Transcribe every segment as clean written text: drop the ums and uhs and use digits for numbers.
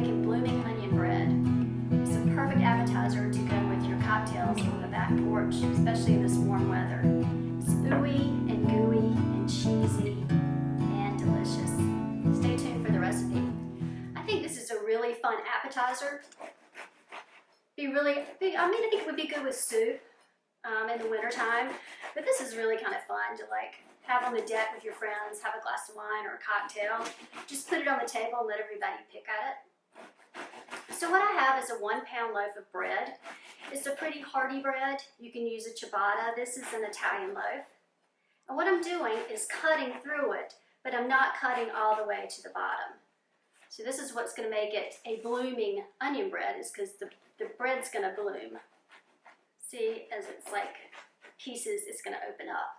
making blooming onion bread. It's a perfect appetizer to go with your cocktails on the back porch, especially in this warm weather. It's ooey and gooey and cheesy and delicious. Stay tuned for the recipe. I think this is a really fun appetizer. I think it would be good with soup in the wintertime, but this is really kind of fun to like have on the deck with your friends, have a glass of wine or a cocktail. Just put it on the table and let everybody pick at it. So what I have is a 1 pound loaf of bread. It's a pretty hearty bread. You can use a ciabatta. This is an Italian loaf. And what I'm doing is cutting through it, but I'm not cutting all the way to the bottom. So this is what's going to make it a blooming onion bread, is because the bread's going to bloom. See, as it's like pieces, it's going to open up.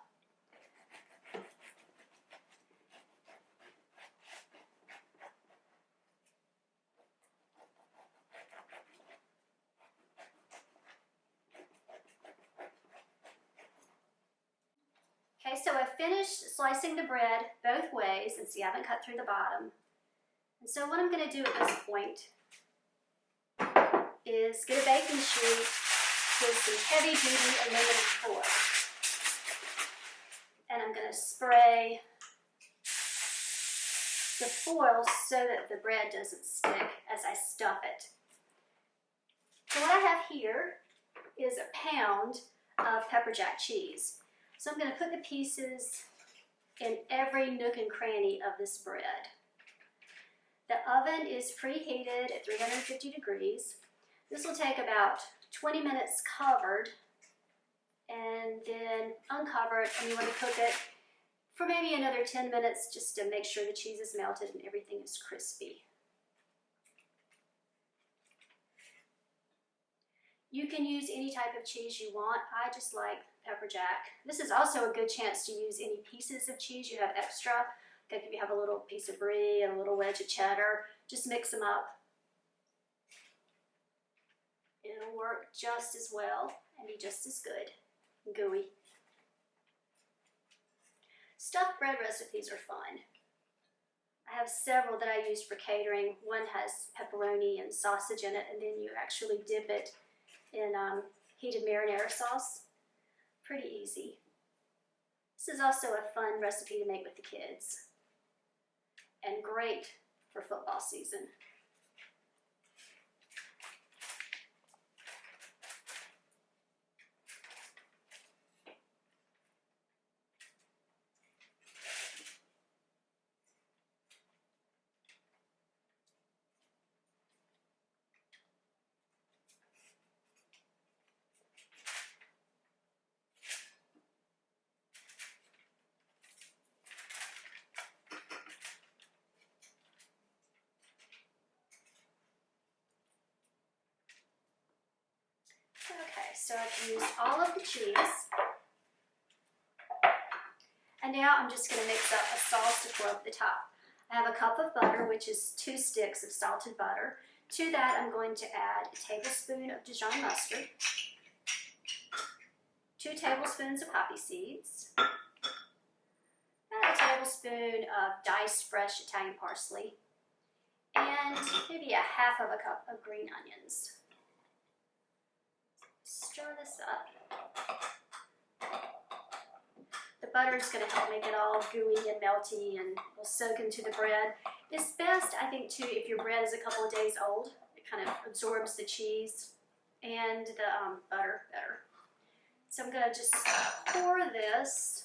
Okay, so I've finished slicing the bread both ways, and see I haven't cut through the bottom. And so what I'm going to do at this point is get a baking sheet with some heavy duty aluminum foil. And I'm going to spray the foil so that the bread doesn't stick as I stuff it. So what I have here is a pound of pepper jack cheese. So I'm going to put the pieces in every nook and cranny of this bread. The oven is preheated at 350 degrees. This will take about 20 minutes covered, and then uncover it, and you want to cook it for maybe another 10 minutes just to make sure the cheese is melted and everything is crispy. You can use any type of cheese you want. I just like pepper jack. This is also a good chance to use any pieces of cheese you have extra. Like if you have a little piece of brie and a little wedge of cheddar, just mix them up. It'll work just as well and be just as good and gooey. Stuffed bread recipes are fun. I have several that I use for catering. One has pepperoni and sausage in it, and then you actually dip it in heated marinara sauce. Pretty easy. This is also a fun recipe to make with the kids, and great for football season. Okay, so I've used all of the cheese, and now I'm just going to mix up a sauce to pour over the top. I have a cup of butter, which is 2 sticks of salted butter. To that, I'm going to add a tablespoon of Dijon mustard, 2 tablespoons of poppy seeds, and a tablespoon of diced fresh Italian parsley, and maybe a half of a cup of green onions. Stir this up. The butter is going to help make it all gooey and melty, and will soak into the bread. It's best, I think, too, if your bread is a couple of days old. It kind of absorbs the cheese and the butter better. So I'm going to just pour this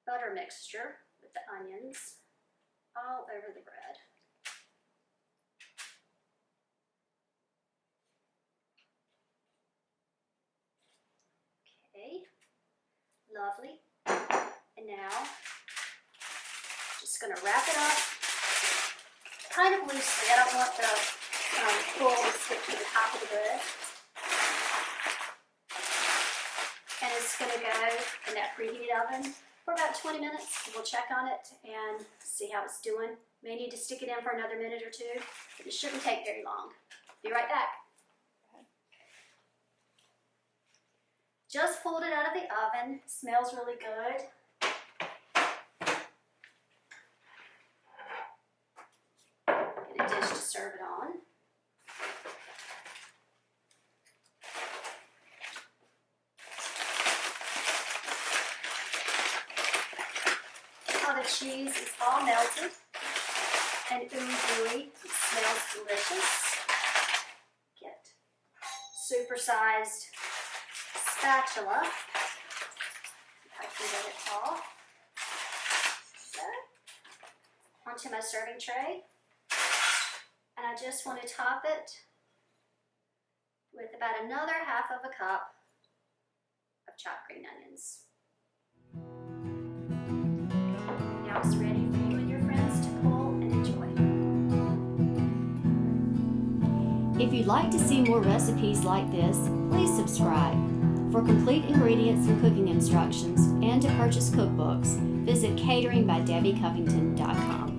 butter mixture with the onions all over the bread. Okay, lovely. And now, just going to wrap it up kind of loosely. I don't want the foil to stick to the top of the bread. And it's going to go in that preheated oven for about 20 minutes. We'll check on it and see how it's doing. May need to stick it in for another minute or 2, but it shouldn't take very long. Be right back. Just pulled it out of the oven. Smells really good. Get a dish to serve it on. The cheese is all melted and ooey-gooey. It smells delicious. Get super-sized spatula. If I can get it off. So, onto my serving tray. And I just want to top it with about another half of a cup of chopped green onions. Now it's ready for you and your friends to pull and enjoy. If you'd like to see more recipes like this, please subscribe. For complete ingredients and cooking instructions and to purchase cookbooks, visit cateringbydebbycovington.com.